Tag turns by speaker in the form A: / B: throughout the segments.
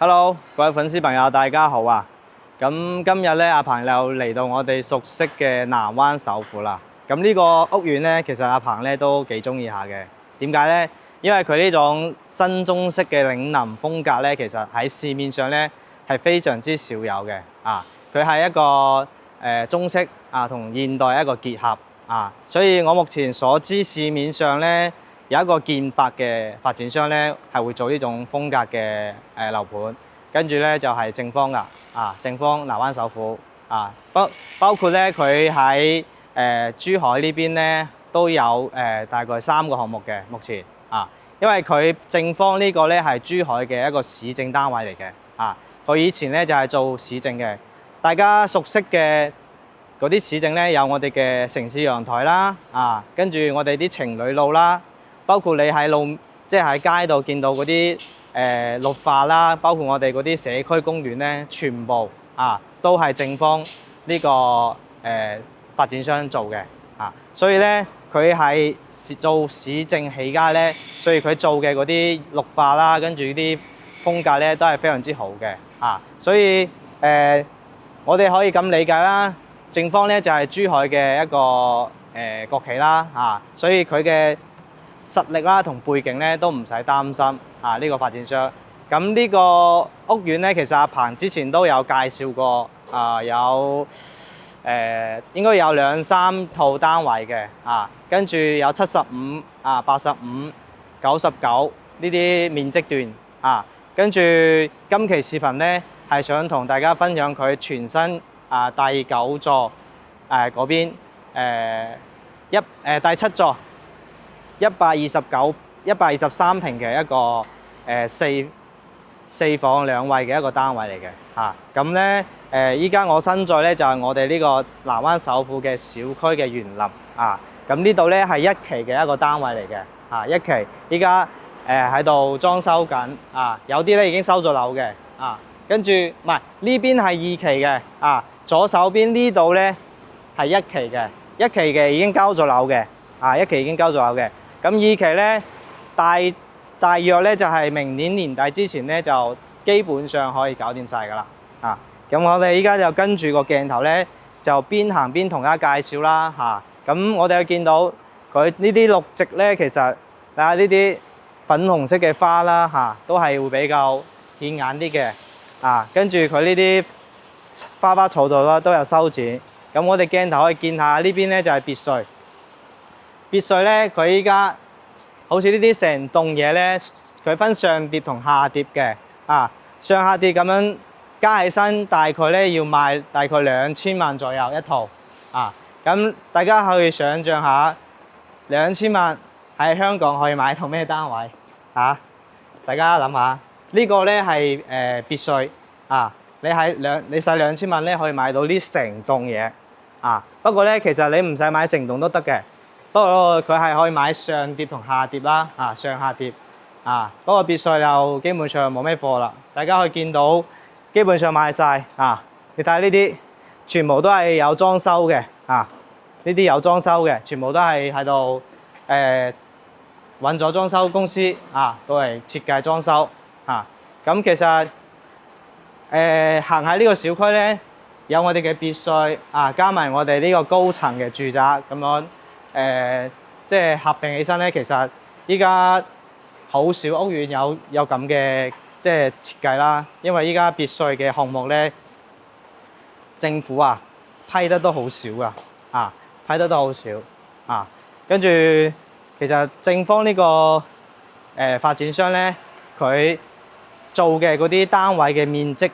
A: Hello，各位粉絲朋友，大家好啊！咁今日咧，阿鵬又嚟到我哋熟悉嘅南灣首府啦。咁呢個屋苑咧，其實阿鵬咧都幾中意下嘅。點解咧？因為佢呢種新中式嘅嶺南風格咧，其實喺市面上咧係非常之少有嘅。佢係一個中式同現代一個結合所以我目前所知市面上咧，有一個建發嘅發展商咧，係會做呢種風格嘅樓盤，跟住咧就係正方噶正方南灣首府包括咧佢喺珠海呢邊咧都有大概3個項目嘅目前因為佢正方呢個咧係珠海嘅一個市政單位嚟嘅佢以前咧就係做市政嘅，大家熟悉嘅嗰啲市政咧有我哋嘅城市陽台啦跟住我哋啲情侶路啦。包括你喺路，即係喺街度見到嗰啲綠化啦，包括我哋嗰啲社區公園咧，全部都係正方呢個發展商做嘅所以咧佢係做市政起家咧，所以佢做嘅嗰啲綠化啦，跟住啲風格咧都係非常之好嘅所以我哋可以咁理解啦，正方咧就係珠海嘅一個國企啦所以佢嘅實力啦同背景咧都唔使擔心呢個發展商。咁呢個屋苑咧，其實阿鵬之前都有介紹過有應該有2-3套單位嘅跟住有75、85、99呢啲面積段跟住今期視頻咧係想同大家分享佢全新第9座嗰邊第7座123平嘅一個四房兩衛嘅一個單位嚟嘅咁咧依家我身在咧就係我哋呢個南灣首府嘅小區嘅園林咁呢度咧係1期嘅一個單位嚟嘅1期依家喺度裝修緊有啲咧已經收咗樓嘅跟住唔係呢邊係2期嘅左手邊呢度咧係1期嘅1期嘅已經交咗樓嘅1期已經交咗樓嘅。咁2期咧大約咧就係明年年底之前咧就基本上可以搞掂晒㗎啦咁我哋依家就跟住個鏡頭咧就邊行邊同大家介紹啦咁我哋見到佢呢啲綠植咧，其實呢啲粉紅色嘅花啦都係會比較顯眼啲嘅跟住佢呢啲花草度啦都有修剪。咁我哋鏡頭可以見下呢邊咧就係別墅。別墅咧，佢依家好似呢啲成棟嘢咧，佢分上疊同下疊嘅上下疊咁樣加起身，大概咧要賣大概2000萬左右一套咁大家可以想像下2000萬喺香港可以買到咩單位大家諗下，呢個咧係別墅你使2000萬咧可以買到呢成棟嘢不過咧其實你唔使買成棟都得嘅。不過佢係可以買上疊同下疊啦上下疊不過別墅就基本上冇咩貨啦。大家可以見到基本上賣晒你睇呢啲全部都係有裝修嘅呢啲有裝修嘅，全部都係喺度揾咗裝修公司都係設計裝修咁其實行喺呢個小區咧，有我哋嘅別墅加埋我哋呢個高層嘅住宅咁樣即係合併起身咧，其實依家好少屋苑有咁嘅即係設計啦。因為依家別墅嘅項目咧，政府批得都好少噶批得都好少跟住其實正方呢個發展商咧，佢做嘅嗰啲單位嘅面積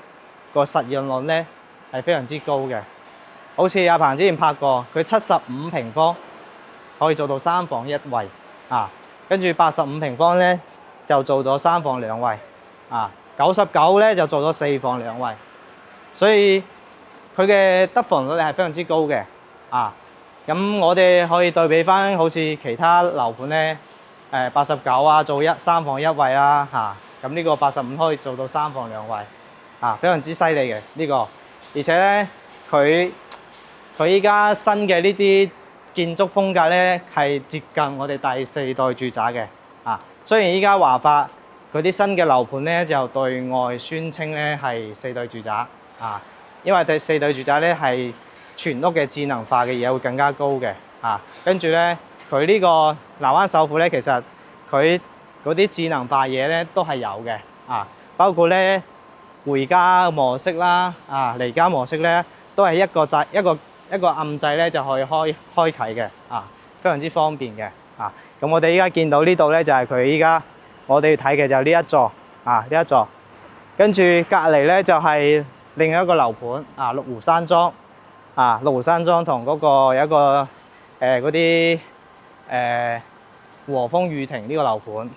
A: 個實用率咧係非常之高嘅。好似阿鵬之前拍過，佢75平方。可以做到3房1衛跟住85平方咧就做咗3房2衛99咧就做咗4房2衛，所以佢嘅得房率係非常之高嘅咁我哋可以對比翻好似其他樓盤咧89做3房1衛啦咁呢個85可以做到3房2衛非常之犀利嘅呢個。而且咧佢依家新嘅呢啲建築風格咧係接近我哋第4代住宅嘅雖然依家華發佢啲新嘅樓盤咧就對外宣稱咧係4對住宅啊，因為4對住宅咧係全屋嘅智能化嘅嘢會更加高嘅啊。跟住咧，佢呢個南灣首府咧，其實佢嗰啲智能化嘢咧都係有嘅啊，包括咧回家模式啦啊，離家模式咧都係一個按掣咧就可以開啟嘅啊，非常之方便嘅啊。咁我哋依家見到呢度咧就係佢依家我哋睇嘅就係呢一座啊，呢一座，跟住隔離咧就係另一個樓盤啊，鹿湖山莊啊，鹿湖山莊同嗰個有一個嗰啲和風御庭呢個樓盤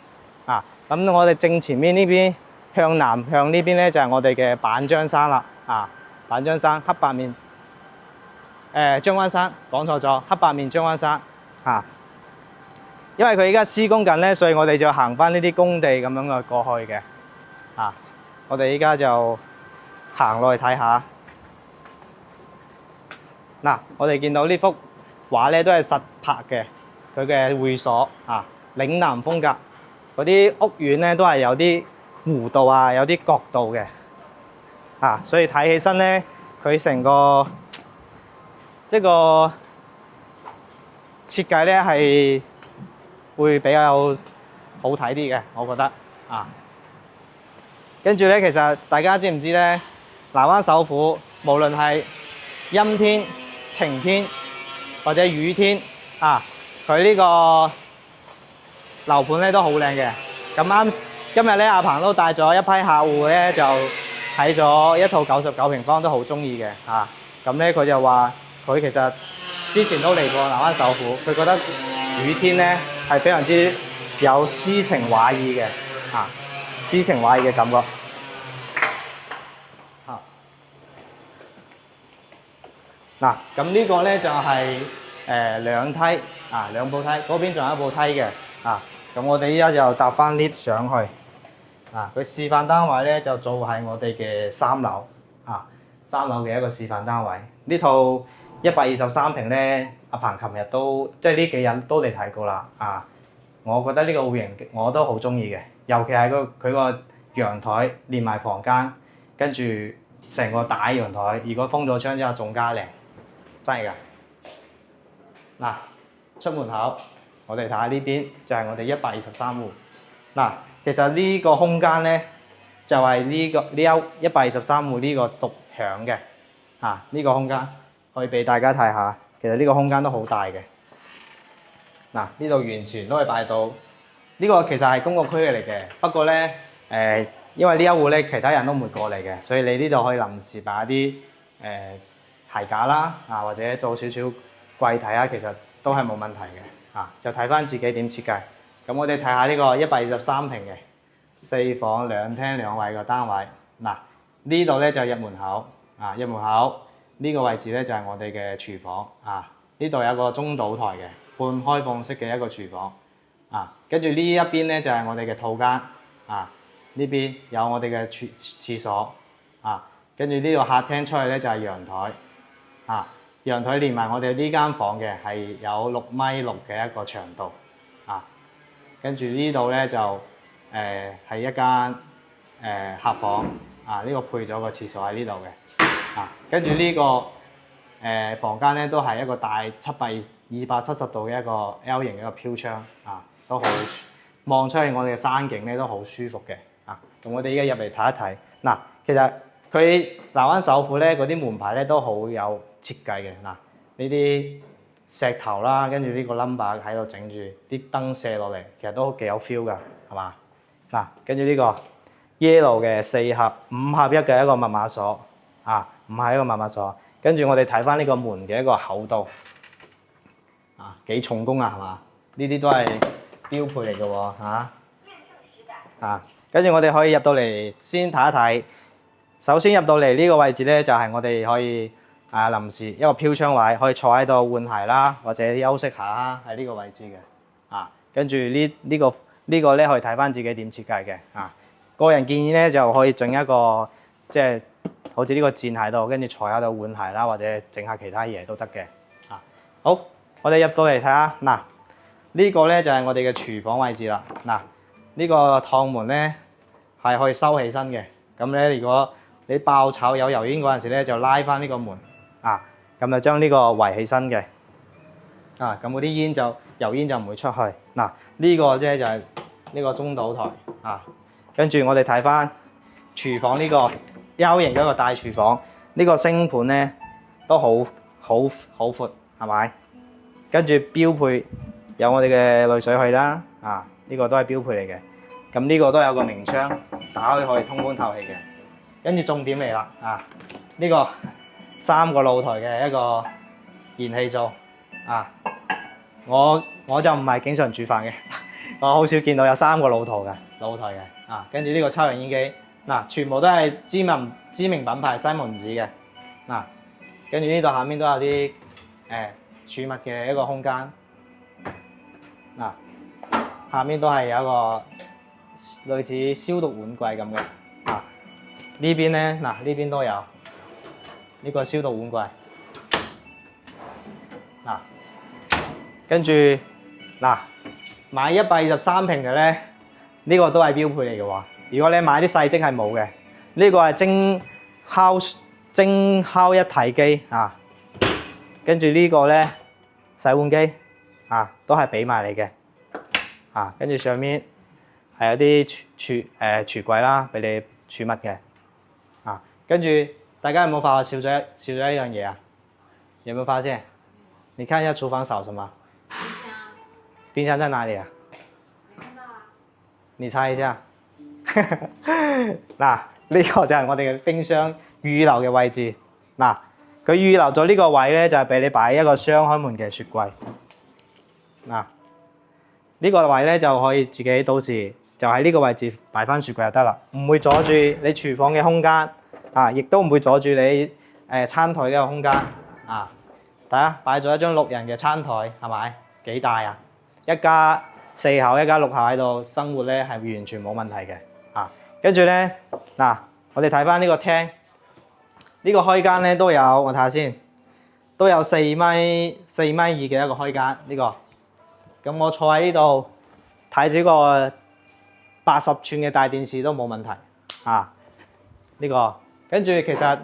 A: 啊。咁我哋正前面呢邊向南向呢邊咧就係我哋嘅板張山啦啊，板張山黑白面將軍山，講錯咗，黑白面將軍山啊。因為佢而家施工緊咧，所以我哋就行翻呢啲工地咁樣嘅過去嘅啊。我哋依家就行落去睇下。嗱，我哋見到呢幅畫咧都係實拍嘅，佢嘅會所啊，嶺南風格。嗰啲屋苑咧都係有啲弧度啊，有啲角度嘅啊，所以睇起身咧，佢成個即係個設計咧係會比較好睇啲嘅，我覺得啊。跟住咧，其實大家知唔知咧？南灣首府無論係陰天、晴天或者雨天啊，佢呢個樓盤咧都好靚嘅。咁啱今日咧，阿鵬都帶咗一批客戶咧，就睇咗一套99平方都好中意嘅啊。咁咧佢就話佢其實之前都嚟過南灣首府，佢覺得雨天咧係非常之有詩情畫意嘅啊，詩情畫意嘅感覺。嗱，咁呢個咧就係兩梯啊，兩部梯，嗰邊仲有一部梯嘅啊。咁我哋依家就搭翻 lift 上去啊。佢示範單位咧就做喺我哋嘅3樓啊，3樓嘅一個示範單位。呢套123平咧，阿鵬琴日都即係呢幾日都嚟睇過啦啊。我覺得呢個戶型我都好中意嘅，尤其係佢個陽台連埋房間，跟住成個大陽台，如果封咗窗之後仲加靚。真係㗎！嗱，出門口，我哋睇下呢邊就係我哋123戶。嗱，其實呢個空間咧就係呢123戶呢個獨享嘅啊，呢個空間可以俾大家睇下。其實呢個空間都好大嘅。嗱，呢度完全都係擺到呢個其實係公共區域嚟嘅，不過咧因為呢一戶咧其他人都唔會過嚟嘅，所以你呢度可以臨時擺一啲鞋架啦，啊或者做少少櫃體啊，其實都係冇問題嘅，啊就睇翻自己點設計。咁我哋睇下呢個123平嘅4房2廳2衛嘅單位。嗱，呢度咧就入門口，啊入門口呢個位置咧就係我哋嘅廚房，啊呢度有個中島台嘅半開放式嘅一個廚房，啊跟住呢一邊咧就係我哋嘅套間，啊呢邊有我哋嘅廁所，啊跟住呢度客廳出去咧就係陽台。啊，陽台連埋我哋呢間房嘅係有6.6米嘅一個長度，啊，跟住呢度咧就係一間客房，啊呢個配咗個廁所喺呢度嘅，啊跟住呢個房間咧都係一個大270度嘅一個 L 型嘅一個飄窗，啊都好望出去我哋嘅山景咧都好舒服嘅，啊咁我哋依家入嚟睇一睇，嗱其實佢南灣首府咧嗰啲門牌咧都好有設計嘅。嗱呢啲石頭啦，跟住呢個 number 喺度整住啲燈射落嚟，其實都幾有 feel 㗎，係嘛？嗱，跟住呢個 yellow 嘅4合5合1嘅一個密碼鎖，啊唔係一個密碼鎖。跟住我哋睇翻呢個門嘅一個厚度，啊幾重工啊，係嘛？呢啲都係標配嚟嘅喎，嚇。啊，跟住我哋可以入到嚟先睇一睇。首先入到嚟呢個位置咧，就係我哋可以臨時一個飄窗位，可以坐喺度換鞋啦，或者休息下喺呢個位置嘅。啊，跟住呢個咧可以睇翻自己點設計嘅。啊，個人建議咧就可以整一個即係好似呢個墊喺度，跟住坐喺度換鞋啦，或者整下其他嘢都得嘅。啊，好，我哋入到嚟睇下。嗱，呢個咧就係我哋嘅廚房位置啦。嗱，呢個趟門咧係可以收起身嘅。咁咧，如果你爆炒有油煙嗰陣時咧，就拉翻呢個門啊，咁就將呢個圍起身嘅啊，咁嗰啲油煙就唔會出去。嗱，呢個啫就係呢個中島台啊。跟住我哋睇翻廚房呢個 L 型嘅一個大廚房，呢個星盤咧都好闊，係咪？跟住標配有我哋嘅濾水器啦，啊，呢個都係標配嚟嘅。咁呢個都有個明窗，打開可以通風透氣嘅。跟住重點嚟啦，啊，呢個3個露台嘅一個燃氣灶，啊，我就唔係經常煮飯嘅，我好少見到有3個露台嘅，啊，跟住呢個抽油煙機，嗱，全部都係知名品牌西門子嘅，嗱，跟住呢度下面都有啲儲物嘅一個空間，嗱，下面都係有一個類似消毒碗櫃咁嘅，啊，呢邊咧，嗱，呢邊都有呢個消毒碗櫃，嗱，跟住嗱買123平嘅咧，呢個都係標配嚟嘅喎。如果你買啲細積係冇嘅，呢個係蒸烤一體機啊，跟住呢個咧洗碗機啊，都係俾埋你嘅啊，跟住上面係有啲櫥櫃啦，俾你儲物嘅啊，跟住大家有冇發覺少咗一樣嘢啊？有冇發現？你看一下廚房少什麼？冰箱在哪裡啊？沒看到啊。你猜一下。嗱，呢個就係我哋嘅冰箱預留嘅位置。嗱，佢預留咗呢個位咧，就係俾你擺一個雙開門嘅雪櫃。嗱，呢個位咧就可以自己到時就喺呢個位置擺翻雪櫃就得啦，唔會阻住你廚房嘅空間啊，亦都唔會阻住你餐台嘅一個空間啊。睇下擺咗一張6人嘅餐台，係咪幾大啊？一家4口、一家6口喺度生活咧，係完全冇問題嘅啊。跟住咧嗱，我哋睇翻呢個廳，呢個開間咧都有，我睇下先，都有4米2嘅一個開間呢個。咁我坐喺呢度睇住個80寸嘅大電視都冇問題啊。呢個跟住其實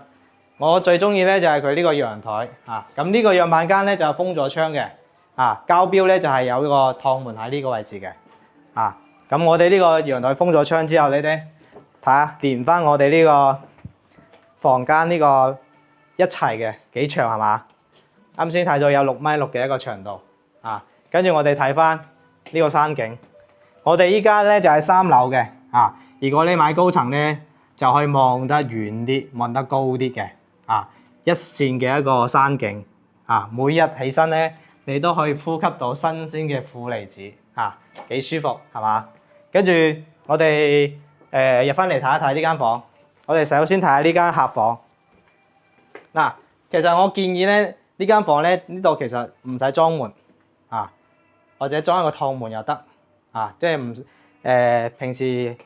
A: 我最中意咧就係佢呢個陽台啊。咁呢個樣板間咧就封咗窗嘅啊，交標咧就係有個趟門喺呢個位置嘅啊。咁我哋呢個陽台封咗窗之後，你哋睇下連翻我哋呢個房間呢個一齊嘅幾長係嘛？啱先睇咗有6.6米嘅一個長度啊。跟住我哋睇翻呢個山景，我哋依家咧就係3樓嘅啊。如果你買高層咧，就可以望得遠啲，望得高啲嘅啊，一線嘅一個山景啊。每日起身咧，你都可以呼吸到新鮮嘅負離子啊，幾舒服係嘛？跟住我哋入翻嚟睇一睇呢間房。我哋首先睇下呢間客房。嗱，其實我建議咧呢間房咧呢度其實唔使裝門啊，或者裝一個趟門又得啊，即係平時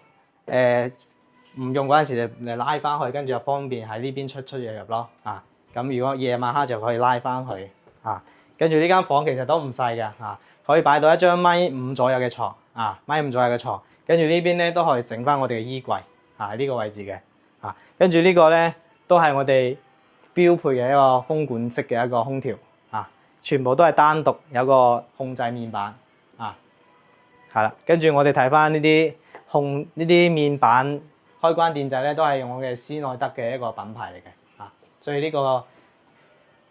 A: 唔用嗰陣時你拉翻去，跟住就方便喺呢邊出入入咯啊。咁如果夜晚黑就可以拉翻去啊。跟住呢間房其實都唔細嘅啊，可以擺到1.5米左右嘅床啊，1.5米左右嘅床。跟住呢邊咧都可以整翻我哋嘅衣櫃啊，喺呢個位置嘅啊。跟住呢個咧都係我哋標配嘅一個風管式嘅一個空調啊，全部都係單獨有個控制面板啊，係啦。跟住我哋睇翻呢啲面板開關電掣咧，都係用我嘅施耐德嘅一個品牌嚟嘅啊，所以呢個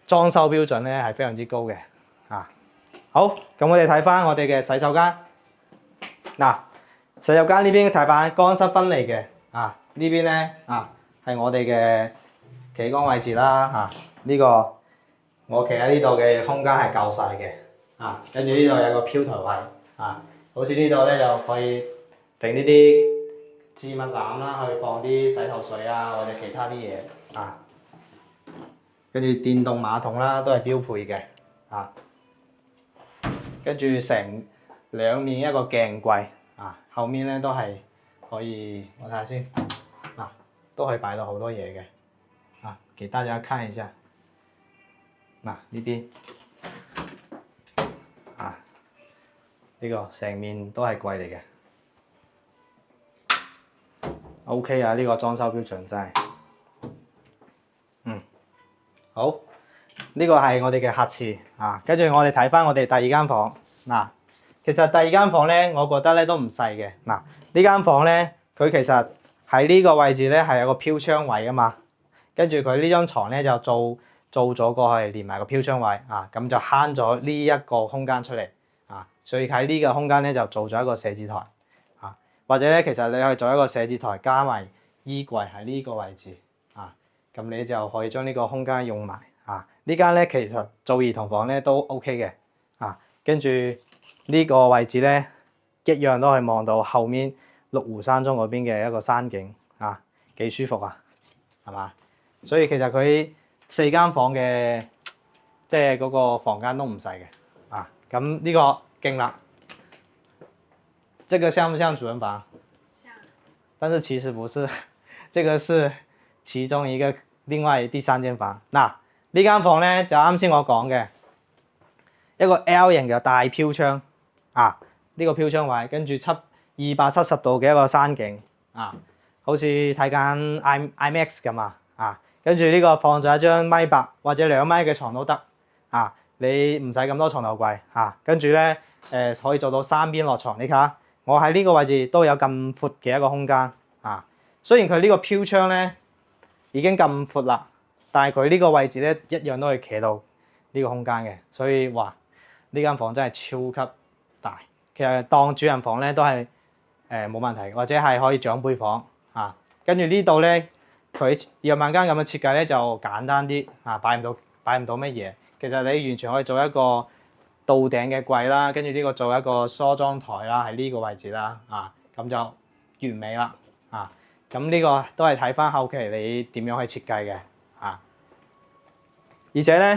A: 裝修標準咧係非常之高嘅啊。好，咁我哋睇翻我哋嘅洗手間。嗱，洗手間呢邊睇翻乾濕分離嘅啊，呢邊咧啊係我哋嘅企缸位置啦嚇。呢個我企喺呢度嘅空間係夠晒嘅啊。跟住呢度有個飄台位啊，好似呢度咧就可以整呢啲置物籃啦，去放啲洗頭水啊或者其他啲嘢啊。跟住電動馬桶啦，都係標配嘅啊。跟住成兩面一個鏡櫃啊，後面咧都係可以，我睇下先嗱，都可以擺到好多嘢嘅啊。給大家看一下，嗱呢邊啊，呢個成面都係櫃嚟嘅 OK 啊，呢個裝修標準真係。好，呢個係我哋嘅客廁啊。跟住我哋睇翻我哋第二間房嗱，其實第二間房咧，我覺得咧都唔細嘅嗱。呢間房咧，佢其實喺呢個位置咧係有個飄窗位啊嘛。跟住佢呢張床咧就做咗過去，連埋個飄窗位啊，咁就慳咗呢一個空間出嚟啊。所以喺呢個空間咧就做咗一個寫字台啊，或者咧其實你可以做一個寫字台加埋衣櫃喺呢個位置啊，咁你就可以將呢個空間用埋啊。呢間咧其實做兒童房咧都 OK 嘅啊。跟住呢個位置咧一樣都可以望到後面麓湖山莊嗰邊嘅一個山景啊，幾舒服啊，係嘛？所以其實佢4間房嘅即係嗰個房間都唔細嘅啊。咁呢個勁啦，這個像不像主人房？像。但是其實不是，這個是其中一個另外第3間房。嗱，呢間房咧就啱先我講嘅一個 L 型嘅大飄窗啊，呢個飄窗位跟住270度嘅一個山景啊，好似睇緊 IMAX 咁啊。跟住呢個放咗一張1.8米或者2米嘅床都得啊，你唔使咁多床頭櫃啊。跟住咧可以做到3邊落床，你睇下我喺呢個位置都有咁闊嘅一個空間啊。雖然佢呢個飄窗咧已經咁闊啦，但係佢呢個位置咧一樣都可以企到呢個空間嘅，所以哇呢間房真係超級大。其實當主人房咧都係冇問題，或者係可以長輩房啊。跟住呢度咧。佢2萬間咁嘅設計咧就簡單啲啊，擺唔到乜嘢。其實你完全可以做一個到頂嘅櫃啦，跟住呢個做一個梳妝台啦，喺呢個位置啦啊，咁就完美啦啊。咁呢個都係睇翻後期你點樣去設計嘅啊。而且咧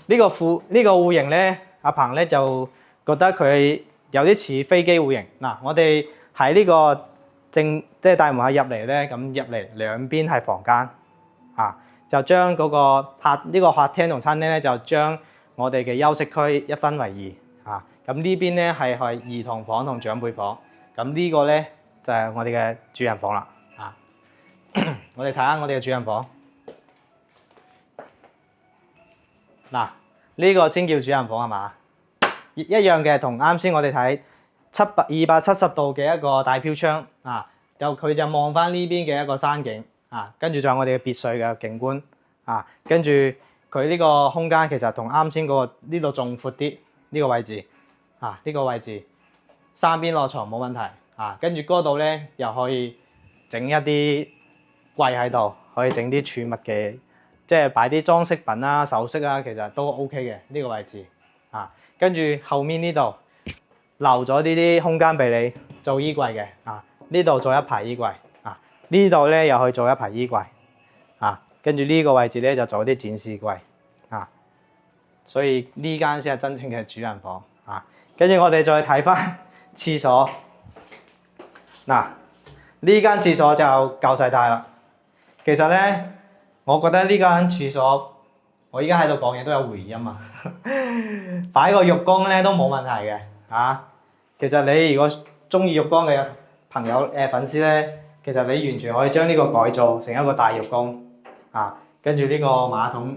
A: 呢個戶型咧，阿鵬咧就覺得佢有啲似飛機戶型嗱。我哋喺呢個即係大門口入嚟咧，咁入嚟兩邊係房間啊，就將嗰個呢個客廳同餐廳咧，就將我哋嘅休息區一分為2啊。咁呢邊咧係兒童房同長輩房，咁呢個咧就係我哋嘅主人房啦啊。我哋睇下我哋嘅主人房嗱，呢個先叫主人房係嘛？一樣嘅，同啱先我哋睇270度嘅一個大飄窗啊，佢就望翻呢邊嘅一個山景啊，跟住仲有我哋嘅別墅嘅景觀啊，跟住佢呢個空間其實同啱先嗰個呢度仲闊啲，呢個位置啊，呢個位置3邊落床冇問題啊，跟住嗰度咧又可以整一啲櫃喺度，可以整啲儲物嘅，即係擺啲裝飾品啊、首飾啊，其實都 OK 嘅呢個位置啊，跟住後面呢度。留咗呢啲空間俾你做衣櫃嘅啊，呢度做一排衣櫃啊，呢度咧又去做一排衣櫃啊，跟住呢個位置咧就做啲展示櫃啊，所以呢間先係真正嘅主人房啊。跟住我哋再睇翻廁所嗱，呢間廁所就夠細大啦。其實咧，我覺得呢間廁所我依家喺度講嘢都有回音啊，擺個浴缸咧都冇問題嘅。啊，其實你如果中意浴缸嘅朋友粉絲咧，其實你完全可以將呢個改造成一個大浴缸啊，跟住呢個馬桶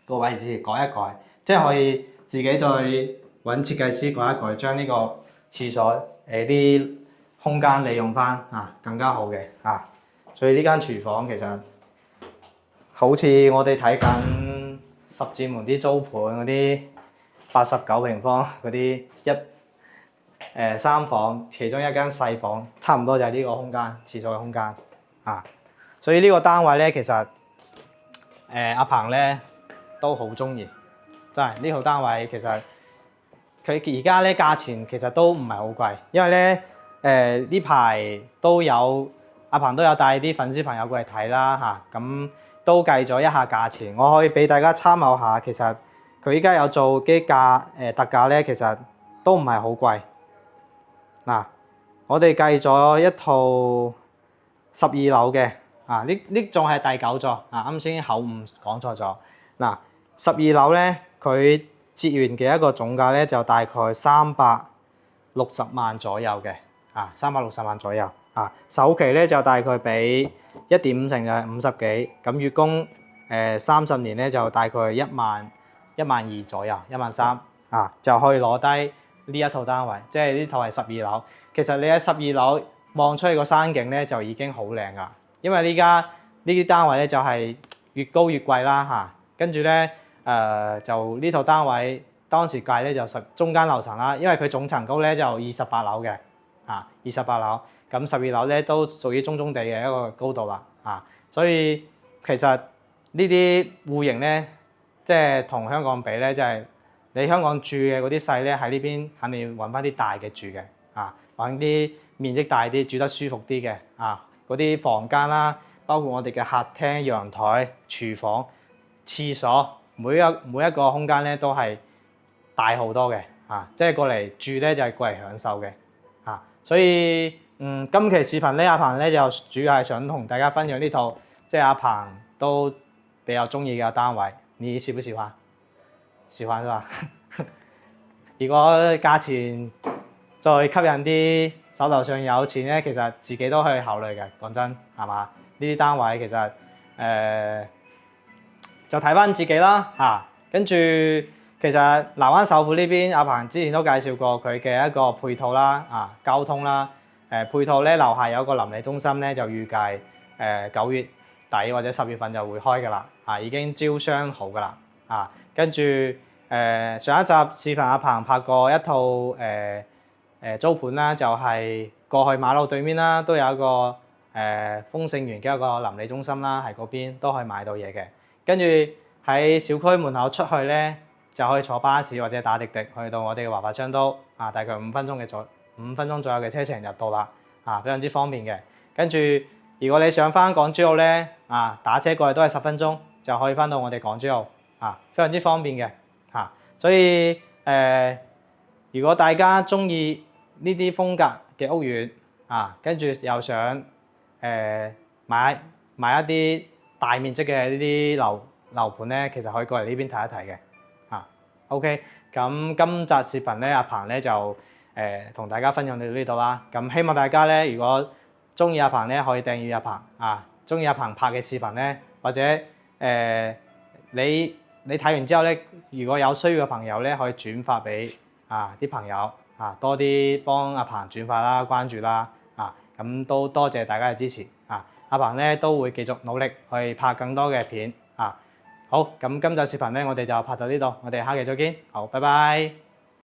A: 個位置改一改，即係可以自己再揾設計師改一改，將呢個廁所啲空間利用翻啊，更加好嘅啊。所以呢間廚房其實好似我哋睇緊十字門啲租盤嗰啲。89平方嗰啲3房，其中一間細房，差唔多就係呢個空間，廁所嘅空間啊。所以呢個單位咧，其實阿鵬咧都好中意，真係呢套單位其實佢而家咧價錢其實都唔係好貴，因為咧呢排都有阿鵬都有帶啲粉絲朋友過嚟睇啦嚇，咁都計咗一下價錢，我可以俾大家參考下，其實。佢依家有做啲特價咧，其實都唔係好貴。嗱，我哋計咗一套12樓嘅，啊呢仲係第9座，啊啱先口誤講錯咗。嗱，12樓咧，佢折完嘅一個總價咧就大概360萬左右嘅，啊360萬左右。首期咧就大概俾1.5成就係50幾，咁月供30年咧就大概12000左右，13000就可以攞低呢一套單位，即係呢套係12樓。其實你喺12樓望出去個山景咧就已經好靚噶，因為依家呢啲單位咧就係越高越貴啦跟住咧就呢套單位當時計咧就中間樓層啦，因為佢總層高咧就28樓嘅28樓，咁12樓咧都屬於中地嘅一個高度啦所以其實呢啲戶型咧即係同香港比咧，就係你香港住嘅嗰啲細咧喺呢邊肯定要揾翻啲大嘅住嘅揾啲面積大啲、住得舒服啲嘅嗰啲房間啦，包括我哋嘅客廳、陽台、廚房、廁所，每一個空間咧都係大好多嘅即係過嚟住咧就係過嚟享受嘅所以今期視頻咧阿鵬咧就主要係想同大家分享呢套即係阿鵬都比較中意嘅單位，你喜不喜歡？喜歡是吧？如果價錢再吸引啲，手頭上有錢咧，其實自己都可以考慮嘅。講真係嘛？呢啲單位其實就睇翻自己啦跟住其實南灣首府呢邊，阿鵬之前都介紹過佢嘅一個配套啦交通啦配套咧，樓下有個鄰里中心咧，就預計9月底或者10月份就會開㗎啦已經招商好㗎啦跟住上一集視頻阿鵬拍過一套租盤啦，就係過去馬路對面啦，都有一個豐盛園嘅一個鄰里中心啦，喺嗰邊都可以買到嘢嘅。跟住喺小區門口出去咧，就可以坐巴士或者打滴滴去到我哋嘅華發商都大概5分鐘左右嘅車程就到啦非常之方便嘅。跟住如果你想翻港珠澳咧打車過去都係10分鐘就可以翻到我哋港珠澳非常之方便嘅所以如果大家中意呢啲風格嘅屋苑跟住又想買一啲大面積嘅呢啲樓盤咧，其實可以過嚟呢邊睇一睇嘅OK， 咁今集視頻咧，阿鵬咧就同大家分享到呢度啦。咁希望大家咧，如果中意阿鵬咧，可以訂閱阿鵬中意阿鵬拍嘅視頻咧，或者你睇完之後咧，如果有需要嘅朋友咧，可以轉發俾啲朋友多啲幫阿鵬轉發啦、關注啦咁都多謝大家嘅支持阿鵬咧都會繼續努力去拍更多嘅片好，咁今集視頻咧，我哋就拍到呢度，我哋下期再見，好，拜拜。